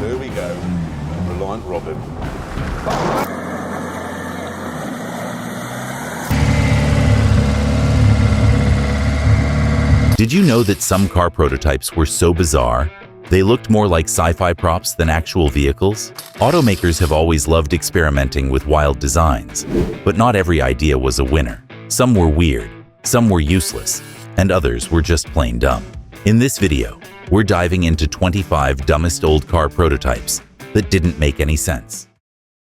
Here we go. Reliant Robin. Did you know that some car prototypes were so bizarre, they looked more like sci-fi props than actual vehicles? Automakers have always loved experimenting with wild designs, but not every idea was a winner. Some were weird, some were useless, and others were just plain dumb. In this video, we're diving into 25 dumbest old car prototypes that didn't make any sense.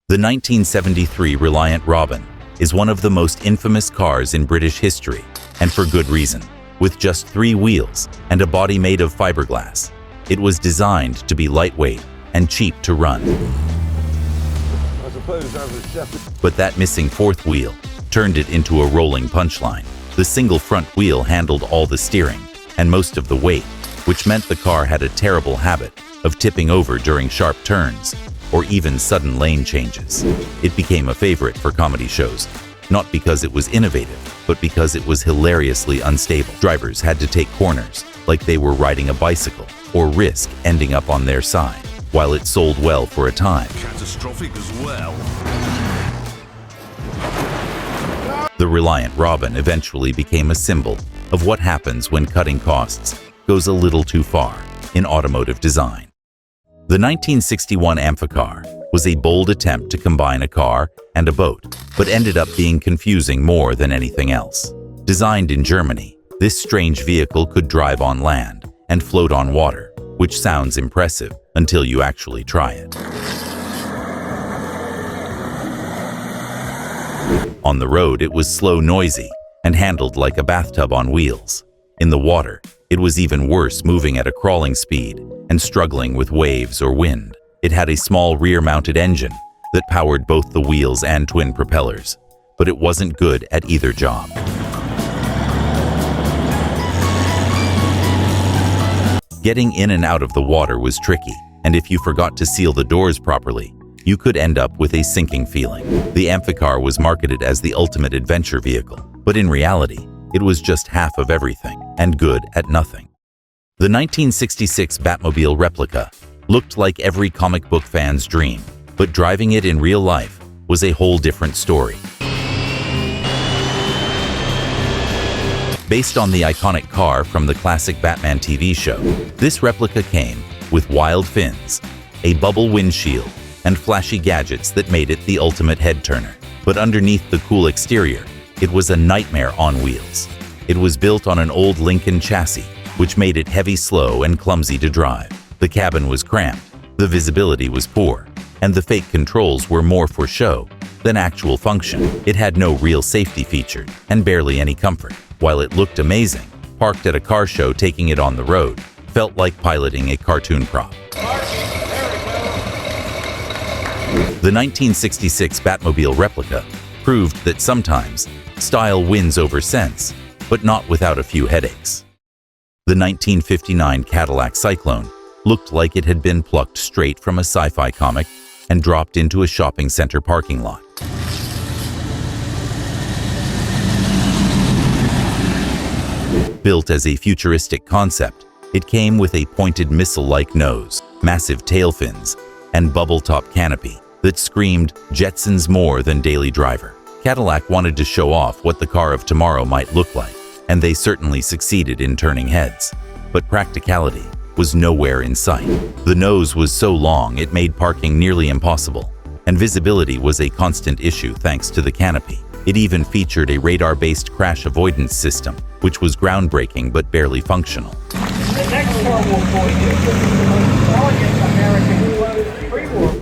The 1973 Reliant Robin is one of the most infamous cars in British history, and for good reason. With just 3 wheels and a body made of fiberglass, it was designed to be lightweight and cheap to run. I suppose as a shepherd. But that missing 4th wheel turned it into a rolling punchline. The single front wheel handled all the steering and most of the weight, which meant the car had a terrible habit of tipping over during sharp turns or even sudden lane changes. It became a favorite for comedy shows, not because it was innovative, but because it was hilariously unstable. Drivers had to take corners like they were riding a bicycle or risk ending up on their side. While it sold well for a time, catastrophic as well. The Reliant Robin eventually became a symbol of what happens when cutting costs goes a little too far in automotive design. The 1961 Amphicar was a bold attempt to combine a car and a boat, but ended up being confusing more than anything else. Designed in Germany, this strange vehicle could drive on land and float on water, which sounds impressive until you actually try it. On the road, it was slow, noisy, and handled like a bathtub on wheels. In the water, it was even worse, moving at a crawling speed and struggling with waves or wind. It had a small rear-mounted engine that powered both the wheels and twin propellers, but it wasn't good at either job. Getting in and out of the water was tricky, and if you forgot to seal the doors properly, you could end up with a sinking feeling. The Amphicar was marketed as the ultimate adventure vehicle, but in reality, it was just half of everything and good at nothing. The 1966 Batmobile replica looked like every comic book fan's dream, but driving it in real life was a whole different story. Based on the iconic car from the classic Batman TV show, this replica came with wild fins, a bubble windshield, and flashy gadgets that made it the ultimate head-turner. But underneath the cool exterior, it was a nightmare on wheels. It was built on an old Lincoln chassis, which made it heavy, slow, and clumsy to drive. The cabin was cramped, the visibility was poor, and the fake controls were more for show than actual function. It had no real safety feature and barely any comfort. While it looked amazing, parked at a car show, taking it on the road felt like piloting a cartoon prop. The 1966 Batmobile replica proved that sometimes style wins over sense, but not without a few headaches. The 1959 Cadillac Cyclone looked like it had been plucked straight from a sci-fi comic and dropped into a shopping center parking lot. Built as a futuristic concept, it came with a pointed missile-like nose, massive tail fins, and bubble-top canopy that screamed Jetsons more than Daily Driver. Cadillac wanted to show off what the car of tomorrow might look like, and they certainly succeeded in turning heads. But practicality was nowhere in sight. The nose was so long it made parking nearly impossible, and visibility was a constant issue thanks to the canopy. It even featured a radar-based crash avoidance system, which was groundbreaking but barely functional.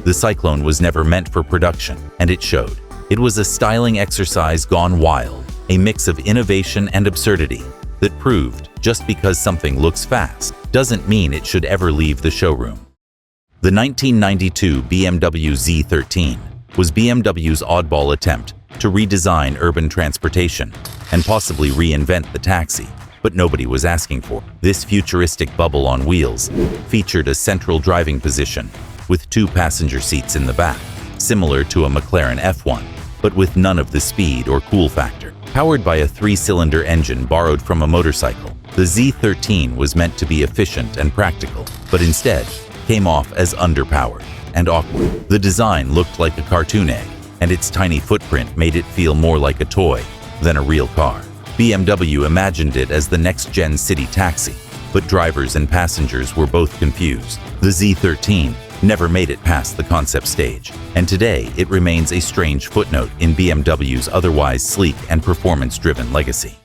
The Cyclone was never meant for production, and it showed. It was a styling exercise gone wild, a mix of innovation and absurdity that proved just because something looks fast doesn't mean it should ever leave the showroom. The 1992 BMW Z13 was BMW's oddball attempt to redesign urban transportation and possibly reinvent the taxi, but nobody was asking for. This futuristic bubble on wheels featured a central driving position with 2 passenger seats in the back, similar to a McLaren F1, but with none of the speed or cool factor. Powered by a 3-cylinder engine borrowed from a motorcycle, the Z13 was meant to be efficient and practical, but instead came off as underpowered and awkward. The design looked like a cartoon egg, and its tiny footprint made it feel more like a toy than a real car. BMW imagined it as the next-gen city taxi, but drivers and passengers were both confused. The Z13 never made it past the concept stage, and today it remains a strange footnote in BMW's otherwise sleek and performance-driven legacy.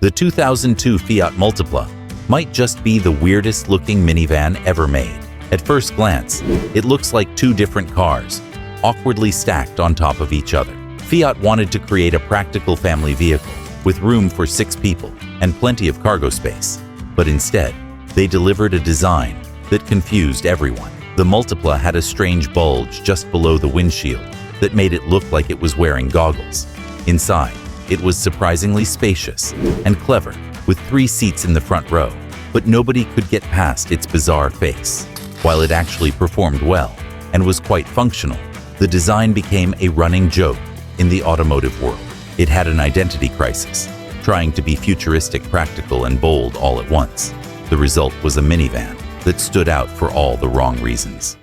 The 2002 Fiat Multipla might just be the weirdest-looking minivan ever made. At first glance, it looks like two different cars, awkwardly stacked on top of each other. Fiat wanted to create a practical family vehicle with room for 6 people and plenty of cargo space, but instead, they delivered a design that confused everyone. The Multipla had a strange bulge just below the windshield that made it look like it was wearing goggles. Inside, it was surprisingly spacious and clever, with 3 seats in the front row, but nobody could get past its bizarre face. While it actually performed well and was quite functional, the design became a running joke in the automotive world. It had an identity crisis, trying to be futuristic, practical, and bold all at once. The result was a minivan that stood out for all the wrong reasons.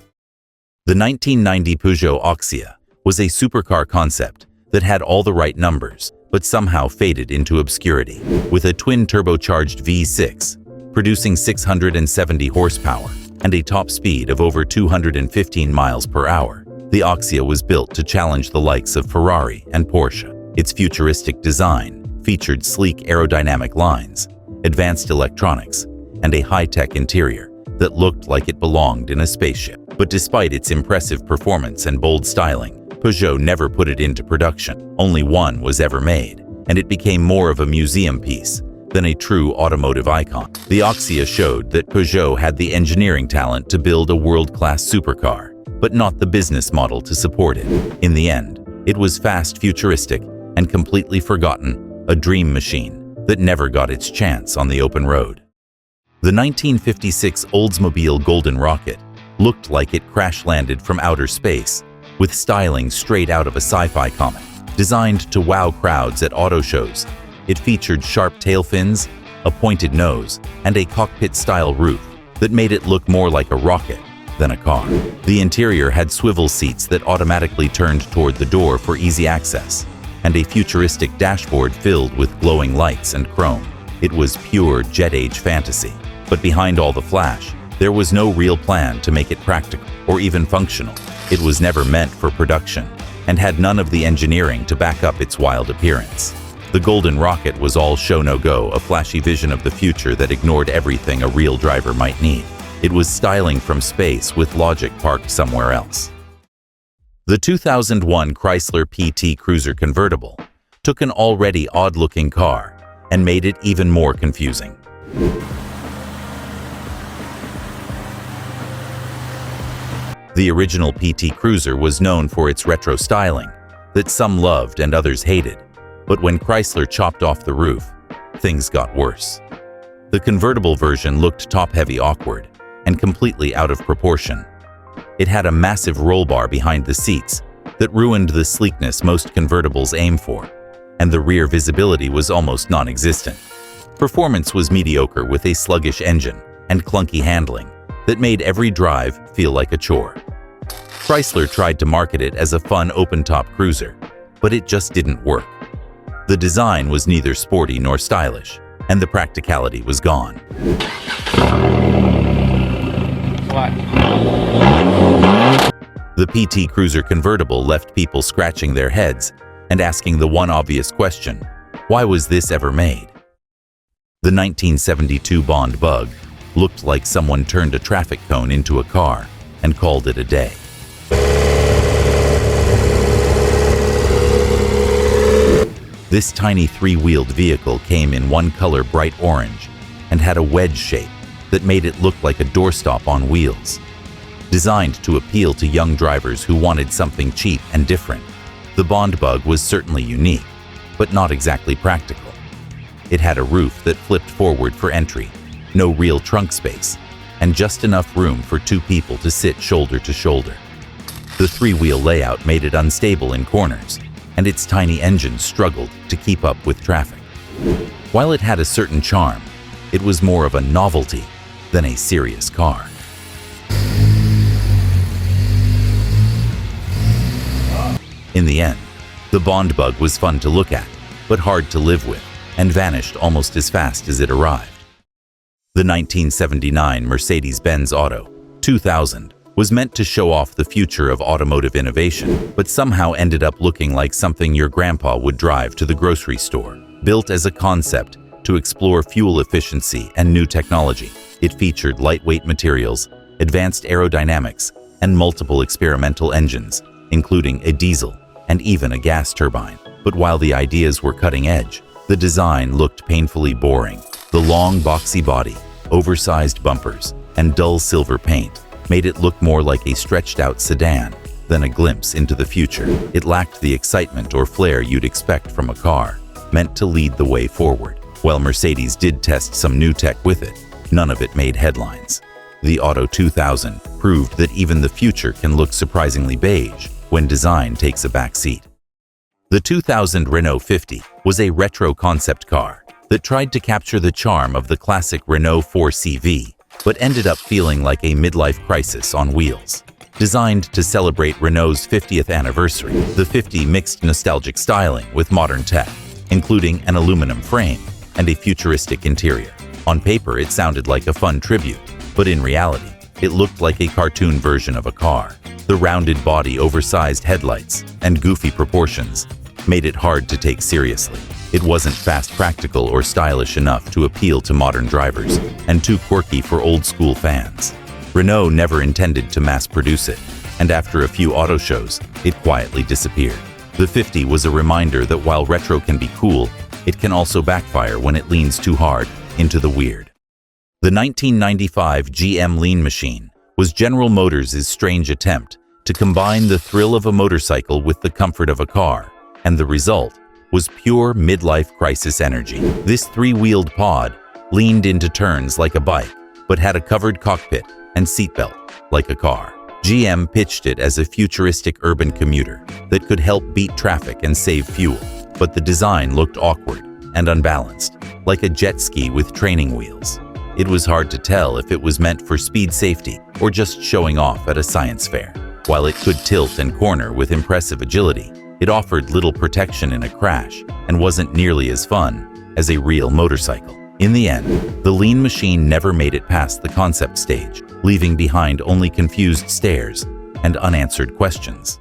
The 1990 Peugeot Oxia was a supercar concept that had all the right numbers, but somehow faded into obscurity. With a twin-turbocharged V6, producing 670 horsepower and a top speed of over 215 miles per hour, the Oxia was built to challenge the likes of Ferrari and Porsche. Its futuristic design featured sleek aerodynamic lines, advanced electronics, and a high-tech interior that looked like it belonged in a spaceship. But despite its impressive performance and bold styling, Peugeot never put it into production. Only one was ever made, and it became more of a museum piece than a true automotive icon. The Oxia showed that Peugeot had the engineering talent to build a world-class supercar, but not the business model to support it. In the end, it was fast, futuristic, and completely forgotten, a dream machine that never got its chance on the open road. The 1956 Oldsmobile Golden Rocket looked like it crash-landed from outer space, with styling straight out of a sci-fi comic. Designed to wow crowds at auto shows, it featured sharp tail fins, a pointed nose, and a cockpit-style roof that made it look more like a rocket than a car. The interior had swivel seats that automatically turned toward the door for easy access, and a futuristic dashboard filled with glowing lights and chrome. It was pure jet-age fantasy. But behind all the flash, there was no real plan to make it practical or even functional. It was never meant for production and had none of the engineering to back up its wild appearance. The Golden Rocket was all show no go, a flashy vision of the future that ignored everything a real driver might need. It was styling from space with logic parked somewhere else. The 2001 Chrysler PT Cruiser convertible took an already odd-looking car and made it even more confusing. The original PT Cruiser was known for its retro styling that some loved and others hated, but when Chrysler chopped off the roof, things got worse. The convertible version looked top-heavy, awkward, and completely out of proportion. It had a massive roll bar behind the seats that ruined the sleekness most convertibles aim for, and the rear visibility was almost non-existent. Performance was mediocre with a sluggish engine and clunky handling that made every drive feel like a chore. Chrysler tried to market it as a fun open-top cruiser, but it just didn't work. The design was neither sporty nor stylish, and the practicality was gone. What? The PT Cruiser convertible left people scratching their heads and asking the one obvious question: why was this ever made? The 1972 Bond Bug looked like someone turned a traffic cone into a car and called it a day. This tiny 3-wheeled vehicle came in one color, bright orange, and had a wedge shape that made it look like a doorstop on wheels. Designed to appeal to young drivers who wanted something cheap and different, the Bond Bug was certainly unique, but not exactly practical. It had a roof that flipped forward for entry, no real trunk space, and just enough room for 2 people to sit shoulder to shoulder. The 3-wheel layout made it unstable in corners, and its tiny engine struggled to keep up with traffic. While it had a certain charm, it was more of a novelty than a serious car. In the end, the Bond bug was fun to look at, but hard to live with, and vanished almost as fast as it arrived. The 1979 Mercedes-Benz Auto 2000 was meant to show off the future of automotive innovation, but somehow ended up looking like something your grandpa would drive to the grocery store. Built as a concept to explore fuel efficiency and new technology, it featured lightweight materials, advanced aerodynamics, and multiple experimental engines, including a diesel and even a gas turbine. But while the ideas were cutting edge, the design looked painfully boring. The long, boxy body, oversized bumpers, and dull silver paint made it look more like a stretched-out sedan than a glimpse into the future. It lacked the excitement or flair you'd expect from a car meant to lead the way forward. While Mercedes did test some new tech with it, none of it made headlines. The Auto 2000 proved that even the future can look surprisingly beige when design takes a back seat. The 2000 Renault 50 was a retro concept car that tried to capture the charm of the classic Renault 4CV, but ended up feeling like a midlife crisis on wheels. Designed to celebrate Renault's 50th anniversary, the 50 mixed nostalgic styling with modern tech, including an aluminum frame and a futuristic interior. On paper, it sounded like a fun tribute, but in reality, it looked like a cartoon version of a car. The rounded body, oversized headlights, and goofy proportions made it hard to take seriously. It wasn't fast, practical, or stylish enough to appeal to modern drivers, and too quirky for old-school fans. Renault never intended to mass-produce it, and after a few auto shows, it quietly disappeared. The 50 was a reminder that while retro can be cool, it can also backfire when it leans too hard into the weird. The 1995 GM Lean Machine was General Motors' strange attempt to combine the thrill of a motorcycle with the comfort of a car, and the result was pure midlife crisis energy. This three-wheeled pod leaned into turns like a bike, but had a covered cockpit and seatbelt like a car. GM pitched it as a futuristic urban commuter that could help beat traffic and save fuel, but the design looked awkward and unbalanced, like a jet ski with training wheels. It was hard to tell if it was meant for speed safety or just showing off at a science fair. While it could tilt and corner with impressive agility, it offered little protection in a crash and wasn't nearly as fun as a real motorcycle. In the end, the Lean Machine never made it past the concept stage, leaving behind only confused stares and unanswered questions.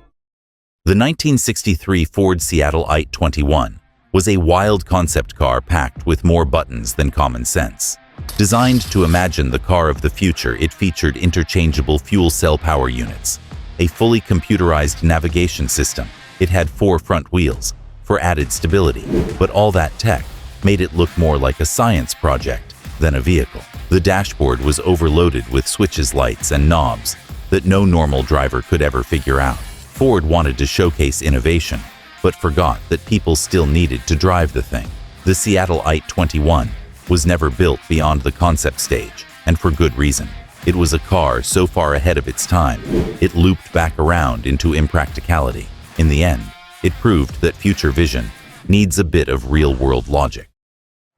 The 1963 Ford Seattle IT-21 was a wild concept car packed with more buttons than common sense. Designed to imagine the car of the future, it featured interchangeable fuel cell power units, a fully computerized navigation system. It had 4 front wheels for added stability, but all that tech made it look more like a science project than a vehicle. The dashboard was overloaded with switches, lights, and knobs that no normal driver could ever figure out. Ford wanted to showcase innovation, but forgot that people still needed to drive the thing. The Seattle IT-21 was never built beyond the concept stage, and for good reason. It was a car so far ahead of its time, it looped back around into impracticality. In the end, it proved that future vision needs a bit of real-world logic.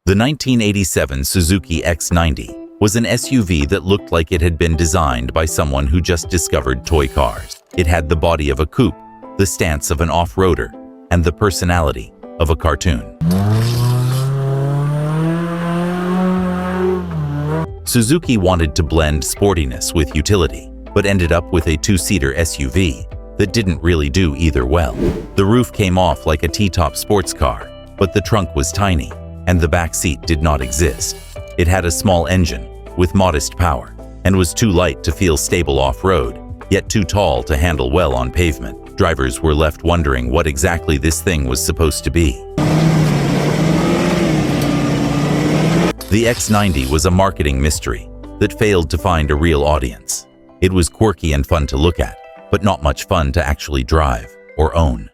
The 1987 Suzuki X90 was an SUV that looked like it had been designed by someone who just discovered toy cars. It had the body of a coupe, the stance of an off-roader, and the personality of a cartoon. Suzuki wanted to blend sportiness with utility, but ended up with a 2-seater SUV that didn't really do either well. The roof came off like a T-top sports car, but the trunk was tiny, and the back seat did not exist. It had a small engine with modest power, and was too light to feel stable off-road, yet too tall to handle well on pavement. Drivers were left wondering what exactly this thing was supposed to be. The X90 was a marketing mystery that failed to find a real audience. It was quirky and fun to look at, but not much fun to actually drive or own.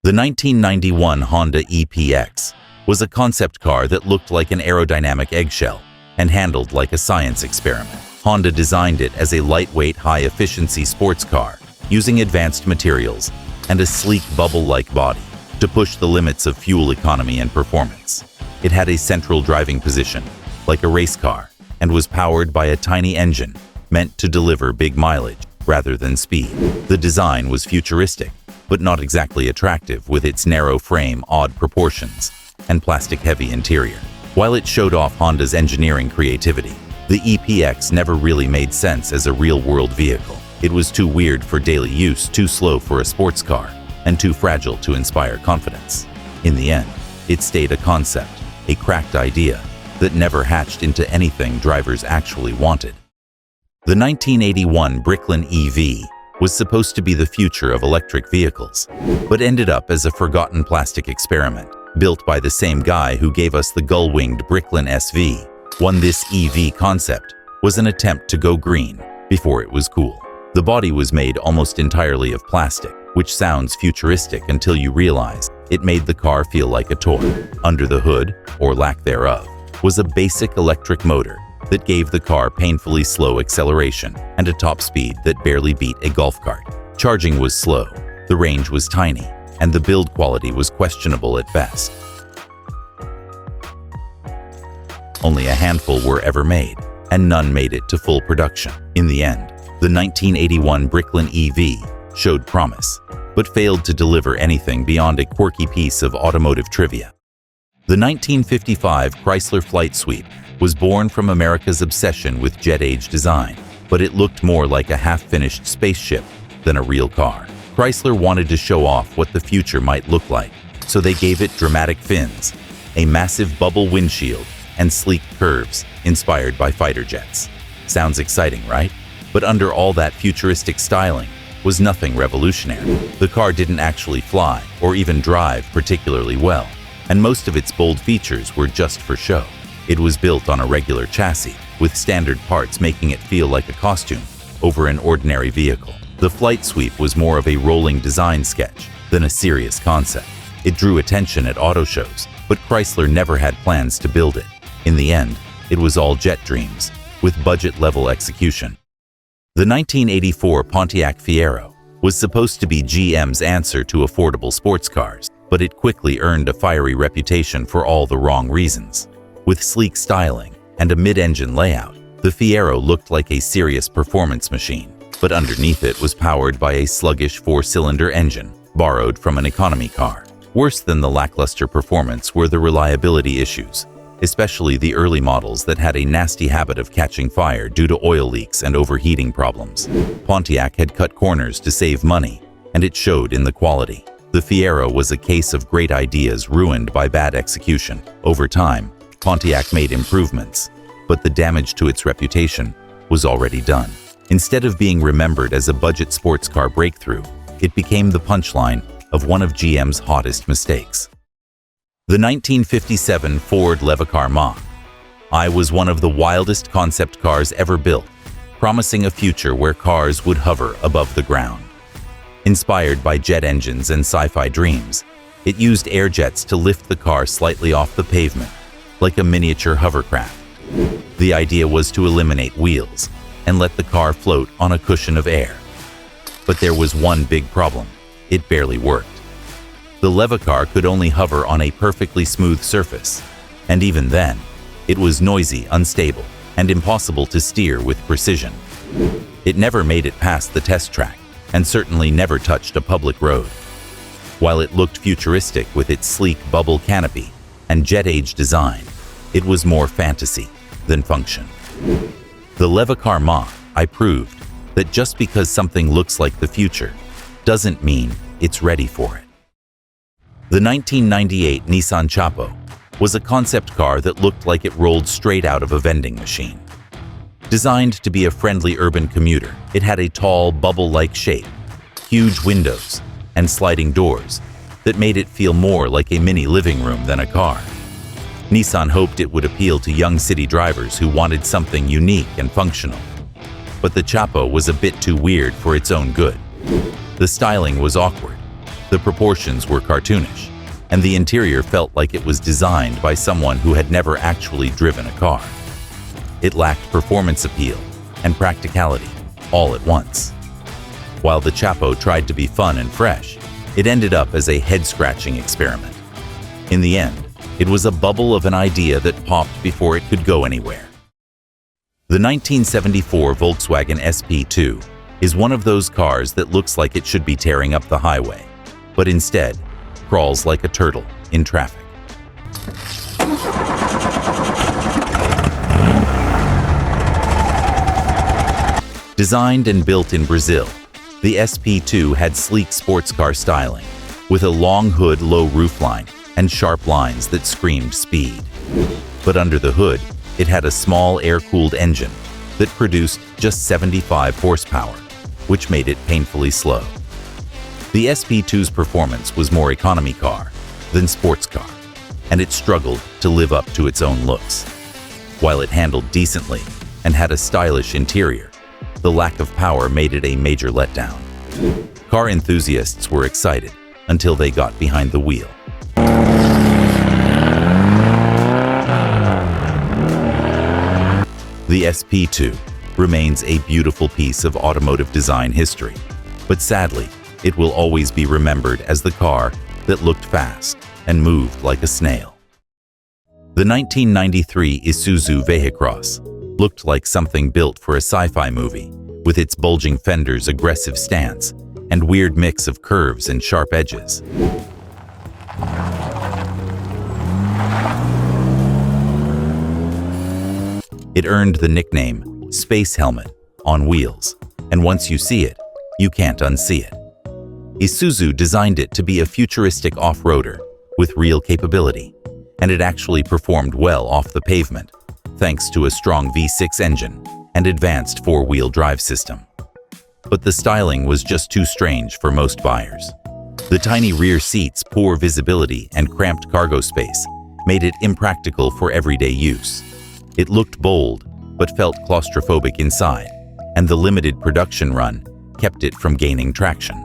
The 1991 Honda EPX was a concept car that looked like an aerodynamic eggshell and handled like a science experiment. Honda designed it as a lightweight, high-efficiency sports car using advanced materials and a sleek bubble-like body to push the limits of fuel economy and performance. It had a central driving position, like a race car, and was powered by a tiny engine meant to deliver big mileage rather than speed. The design was futuristic, but not exactly attractive with its narrow frame, odd proportions, and plastic-heavy interior. While it showed off Honda's engineering creativity, the EPX never really made sense as a real-world vehicle. It was too weird for daily use, too slow for a sports car, and too fragile to inspire confidence. In the end, it stayed a concept, a cracked idea that never hatched into anything drivers actually wanted. The 1981 Bricklin EV was supposed to be the future of electric vehicles, but ended up as a forgotten plastic experiment. Built by the same guy who gave us the gull-winged Bricklin SV, this EV concept was an attempt to go green before it was cool. The body was made almost entirely of plastic, which sounds futuristic until you realize it made the car feel like a toy. Under the hood, or lack thereof, was a basic electric motor that gave the car painfully slow acceleration and a top speed that barely beat a golf cart. Charging was slow, the range was tiny, and the build quality was questionable at best. Only a handful were ever made, and none made it to full production. In the end, the 1981 Bricklin EV showed promise, but failed to deliver anything beyond a quirky piece of automotive trivia. The 1955 Chrysler Flight Sweep was born from America's obsession with jet-age design, but it looked more like a half-finished spaceship than a real car. Chrysler wanted to show off what the future might look like, so they gave it dramatic fins, a massive bubble windshield, and sleek curves inspired by fighter jets. Sounds exciting, right? But under all that futuristic styling was nothing revolutionary. The car didn't actually fly or even drive particularly well, and most of its bold features were just for show. It was built on a regular chassis, with standard parts making it feel like a costume over an ordinary vehicle. The Flight Sweep was more of a rolling design sketch than a serious concept. It drew attention at auto shows, but Chrysler never had plans to build it. In the end, it was all jet dreams, with budget-level execution. The 1984 Pontiac Fiero was supposed to be GM's answer to affordable sports cars, but it quickly earned a fiery reputation for all the wrong reasons. With sleek styling and a mid-engine layout, the Fiero looked like a serious performance machine, but underneath it was powered by a sluggish four-cylinder engine borrowed from an economy car. Worse than the lackluster performance were the reliability issues, especially the early models that had a nasty habit of catching fire due to oil leaks and overheating problems. Pontiac had cut corners to save money, and it showed in the quality. The Fiero was a case of great ideas ruined by bad execution. Over time, Pontiac made improvements, but the damage to its reputation was already done. Instead of being remembered as a budget sports car breakthrough, it became the punchline of one of GM's hottest mistakes. The 1957 Ford Levacar Mach-I was one of the wildest concept cars ever built, promising a future where cars would hover above the ground. Inspired by jet engines and sci-fi dreams, it used air jets to lift the car slightly off the pavement, like a miniature hovercraft. The idea was to eliminate wheels and let the car float on a cushion of air. But there was one big problem: it barely worked. The Levacar could only hover on a perfectly smooth surface, and even then, it was noisy, unstable, and impossible to steer with precision. It never made it past the test track, and certainly never touched a public road. While it looked futuristic with its sleek bubble canopy and jet-age design, it was more fantasy than function. The Levacar Mach-I proved that just because something looks like the future doesn't mean it's ready for it. The 1998 Nissan Chapo was a concept car that looked like it rolled straight out of a vending machine. Designed to be a friendly urban commuter, it had a tall, bubble-like shape, huge windows, and sliding doors that made it feel more like a mini living room than a car. Nissan hoped it would appeal to young city drivers who wanted something unique and functional. But the Chapo was a bit too weird for its own good. The styling was awkward, the proportions were cartoonish, and the interior felt like it was designed by someone who had never actually driven a car. It lacked performance appeal and practicality all at once. While the Chapo tried to be fun and fresh, it ended up as a head-scratching experiment. In the end, it was a bubble of an idea that popped before it could go anywhere. The 1974 Volkswagen SP2 is one of those cars that looks like it should be tearing up the highway. but instead crawls like a turtle in traffic. Designed and built in Brazil, the SP2 had sleek sports car styling, with a long hood, low roofline, and sharp lines that screamed speed. But under the hood, it had a small air-cooled engine that produced just 75 horsepower, which made it painfully slow. The SP2's performance was more economy car than sports car, and it struggled to live up to its own looks. While it handled decently and had a stylish interior, the lack of power made it a major letdown. Car enthusiasts were excited until they got behind the wheel. The SP2 remains a beautiful piece of automotive design history, but sadly, it will always be remembered as the car that looked fast and moved like a snail. The 1993 Isuzu Vehicross looked like something built for a sci-fi movie, with its bulging fenders, aggressive stance, and weird mix of curves and sharp edges. It earned the nickname Space Helmet on wheels, and once you see it, you can't unsee it. Isuzu designed it to be a futuristic off-roader with real capability, and it actually performed well off the pavement, thanks to a strong V6 engine and advanced four-wheel drive system. But the styling was just too strange for most buyers. The tiny rear seats, poor visibility, and cramped cargo space made it impractical for everyday use. It looked bold, but felt claustrophobic inside, and the limited production run kept it from gaining traction.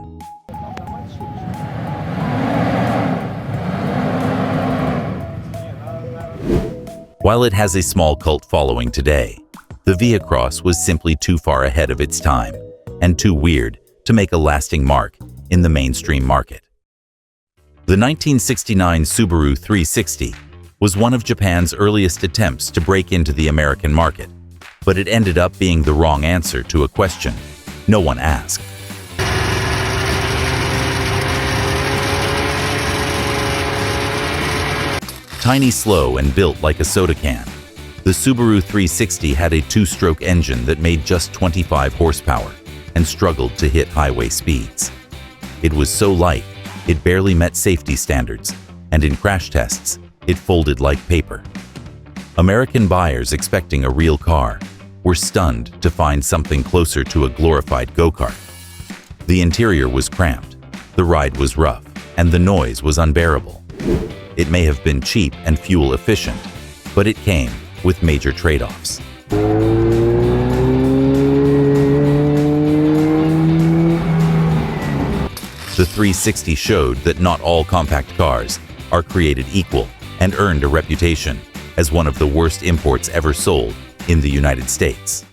While it has a small cult following today, the Vehicross was simply too far ahead of its time and too weird to make a lasting mark in the mainstream market. The 1969 Subaru 360 was one of Japan's earliest attempts to break into the American market, but it ended up being the wrong answer to a question no one asked. Tiny, slow, and built like a soda can, the Subaru 360 had a two-stroke engine that made just 25 horsepower and struggled to hit highway speeds. It was so light, it barely met safety standards, and in crash tests, it folded like paper. American buyers expecting a real car were stunned to find something closer to a glorified go-kart. The interior was cramped, the ride was rough, and the noise was unbearable. It may have been cheap and fuel efficient, but it came with major trade-offs. The 360 showed that not all compact cars are created equal and earned a reputation as one of the worst imports ever sold in the United States.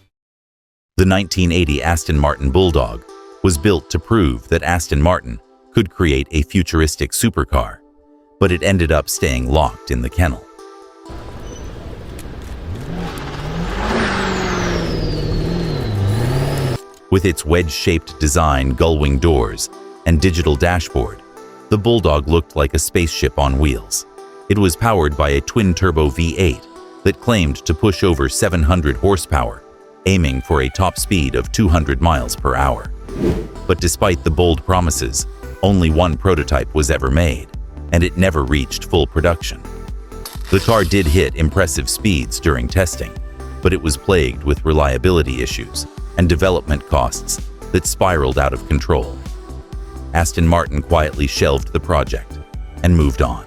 The 1980 Aston Martin Bulldog was built to prove that Aston Martin could create a futuristic supercar, but it ended up staying locked in the kennel. With its wedge-shaped design, gull-wing doors, and digital dashboard, the Bulldog looked like a spaceship on wheels. It was powered by a twin-turbo V8 that claimed to push over 700 horsepower, aiming for a top speed of 200 miles per hour. But despite the bold promises, only one prototype was ever made, and it never reached full production. The car did hit impressive speeds during testing, but it was plagued with reliability issues and development costs that spiraled out of control. Aston Martin quietly shelved the project and moved on.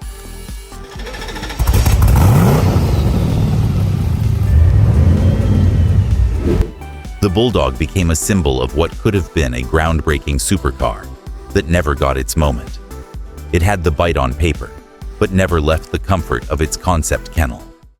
The Bulldog became a symbol of what could have been a groundbreaking supercar that never got its moment. It had the bite on paper, but never left the comfort of its concept kennel.